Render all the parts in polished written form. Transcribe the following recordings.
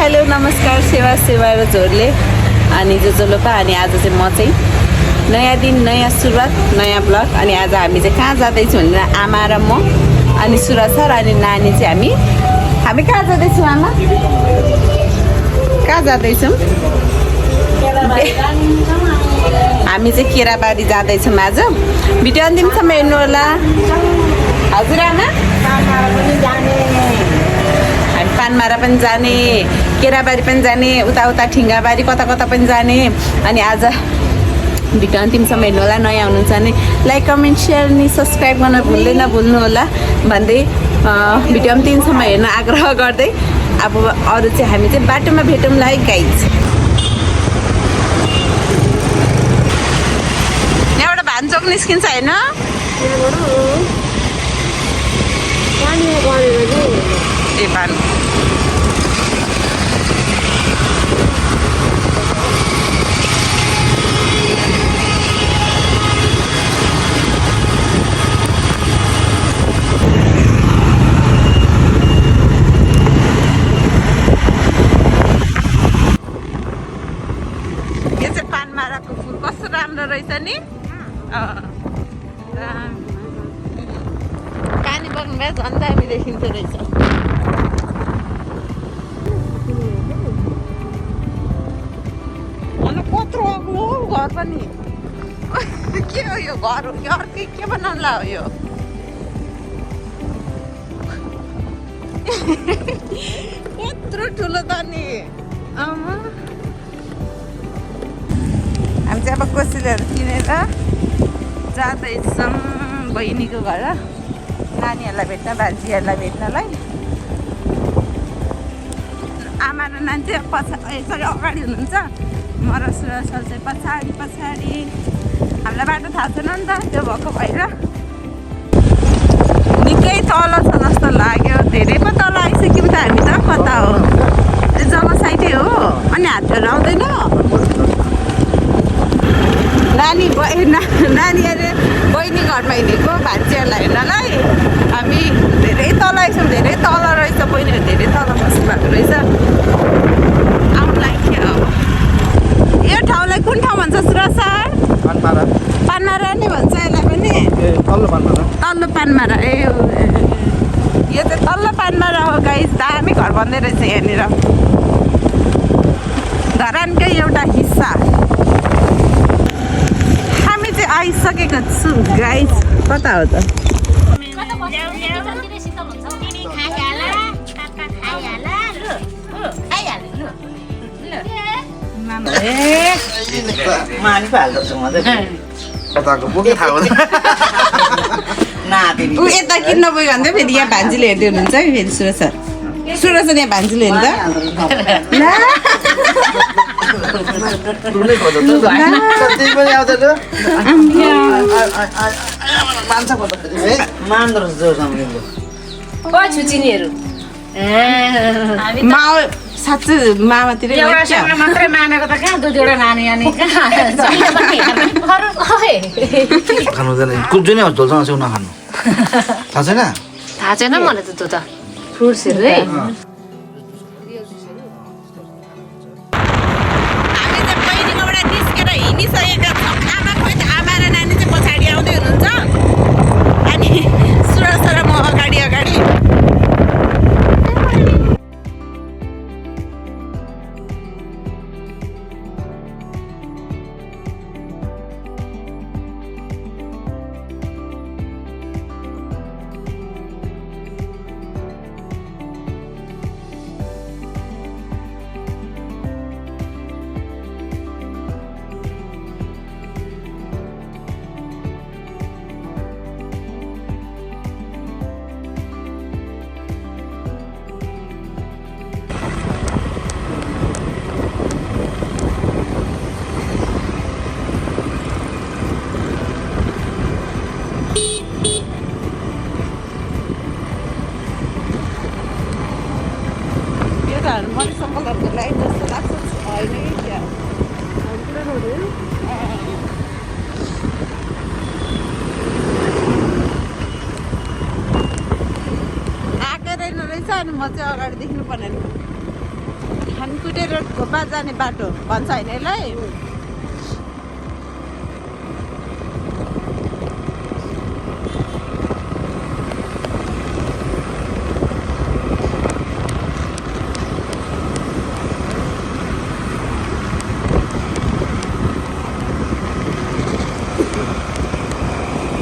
hello नमस्कार सेवा र जोरले अनि जोलोपा अनि आज चाहिँ म चाहिँ नयाँ दिन नयाँ सुरुवात नयाँ ब्लग अनि आज हामी चाहिँ कहाँ जाँदैछौँ भनेर आमा र म अनि सुरज सर अनि नानी चाहिँ हामी कहाँ जाँदैछौँ आमा कहाँ जाँदैछौँ हामी चाहिँ केराबारी जाँदैछौँ आज भिडियो अन्तिमसम्म हेर्नु होला हजुर आमा हामी पानमारा पनि जाने केराबारी पनि जाने उता ठिङ्गाबारी कता पनि जाने अनि आज भिडियो अन्तिमसम्म हेर्नु होला नयाँ हुनुहुन्छ भने लाइक कमेन्ट सेयर अनि सब्सक्राइब गर्न नभुल्नु होला भन्दै भिडियो अन्तिमसम्म हेर्न आग्रह गर्दै अब अरू चाहिँ हामी चाहिँ बाटोमा भेटौँला है गाइज यहाँबाट भान्चोक निस्किन्छ होइन ए भानु यो चाहिँ पानमाराको फुल कस्तो राम्रो रहेछ नि पानी बग्नु भए झन् दामी देखिन्छ रहेछ अन्त कत्रो अग्लो घर पनि के हो यो घर हो कि अर्कै के बनाउला हो यो कत्रो ठुलो त नि हामी चाहिँ अब कोसिलहरू किनेर जाँदैछौँ बहिनीको घर नानीहरूलाई भेट्न भान्जीहरूलाई भेट्नलाई आमा र नानी चाहिँ यसरी अगाडि हुनुहुन्छ म र सुरज सर चाहिँ पछाडि हामीलाई बाटो थाहा छैन नि त त्यो भएको भएर निकै तल छ जस्तो लाग्यो धेरै पो तल आइसक्यौँ त हामी त कता हो जग्गा साइडै हो अनि हातहरू आउँदैन नानी अरे बहिनी घरमा हिँडेको भान्जीहरूलाई हेर्नलाई हामी धेरै तल आइछौँ धेरै तल रहेछ बहिनीहरू धेरै तल बस्नु भएको रहेछ आउनु लाग्यो अब यो ठाउँलाई कुन ठाउँ भन्छ सुरज सर पानमारा नै भन्छ यसलाई पनि तल्लो पानमारा ए यो चाहिँ तल्लो पानमारा हो गाइस दामी घर बन्दै रहेछ यहाँनिर धरानकै एउटा हिस्सा आइसकेको छु गाइस कता हो त यता किन्न गयो भने फेरि यहाँ भान्जीले हेर्दै हुनुहुन्छ है फेरि सुरज सर यहाँ भान्जीले हेर्नु साँच्चै मामातिर मात्रै मानेको त कहाँ दुईवटा नानी अनि खानु जाने कुन चाहिँ झोलसँग चाहिँ नखानु थाहा छैन मलाई त त्यो त फ्रुट्सहरू है हिँडिसकेका छौँ आमा र नानी चाहिँ पछाडि आउँदै हुनुहुन्छ अनि सुरज सर म अगाडि मरिसम्मको लाइन जस्तो लाग्छ होइन क्या आएको रहेन रहेछ अनि म चाहिँ अगाडि देख्नु पर्ने धनकुटे रोड खोपा जाने बाटो भन्छ होइन यसलाई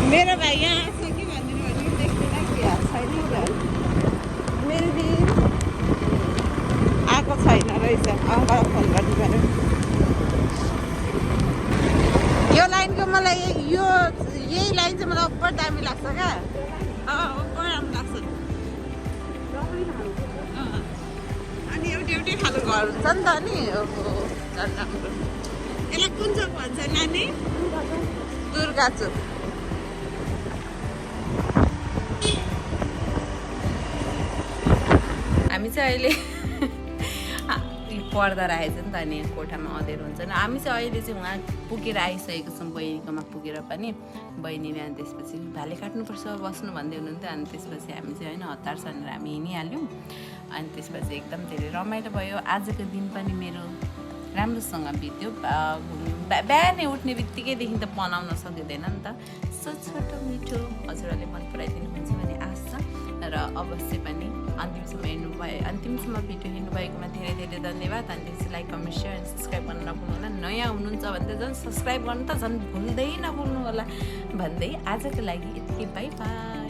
मेरो भाइ यहाँ आएको छ कि भनिदिनु भने देख्दैन कि छैन मेरो दिन आएको छैन रहेछ अङ्कल फोन गर्नु पऱ्यो यो लाइनको मलाई यही लाइन चाहिँ मलाई अप्पर दामी लाग्छ क्या अप्पर राम्रो लाग्छ अनि एउटै खालको घर हुन्छ नि त नि झन् राम्रो यसलाई कुन चोक भन्छ नानी दुर्गा चोक हामी चाहिँ अहिले पर्दा राखेको छ नि त अनि कोठामा अँधेरो हुन्छ नि हामी चाहिँ अहिले चाहिँ उहाँ पुगेर आइसकेको छौँ बहिनीकोमा पुगेर पनि बहिनीले अनि त्यसपछि भाले काट्नुपर्छ बस्नु भन्दै हुनुहुन्थ्यो अनि त्यसपछि हामी चाहिँ होइन हतार छनेर हामी हिँडिहाल्यौँ अनि त्यसपछि एकदम धेरै रमाइलो भयो आजको दिन पनि मेरो राम्रोसँग बित्यो बिहानै उठ्ने बित्तिकैदेखि त बनाउन सकिँदैन नि त सो छोटो मिठो हजुरहरूले मन पराइदिनुहुन्छ भन्ने आशा र अवश्य पनि अन्तिमसम्म भिडियो हेर्नुभएकोमा धेरै धेरै धन्यवाद अनि त्यसपछि like comment share and subscribe गर्न नभुल्नु होला नयाँ हुनुहुन्छ भने त झन् सब्सक्राइब गर्नु त झन् भुल्दै नभुल्नु होला भन्दै आजको लागि यति बाई बाई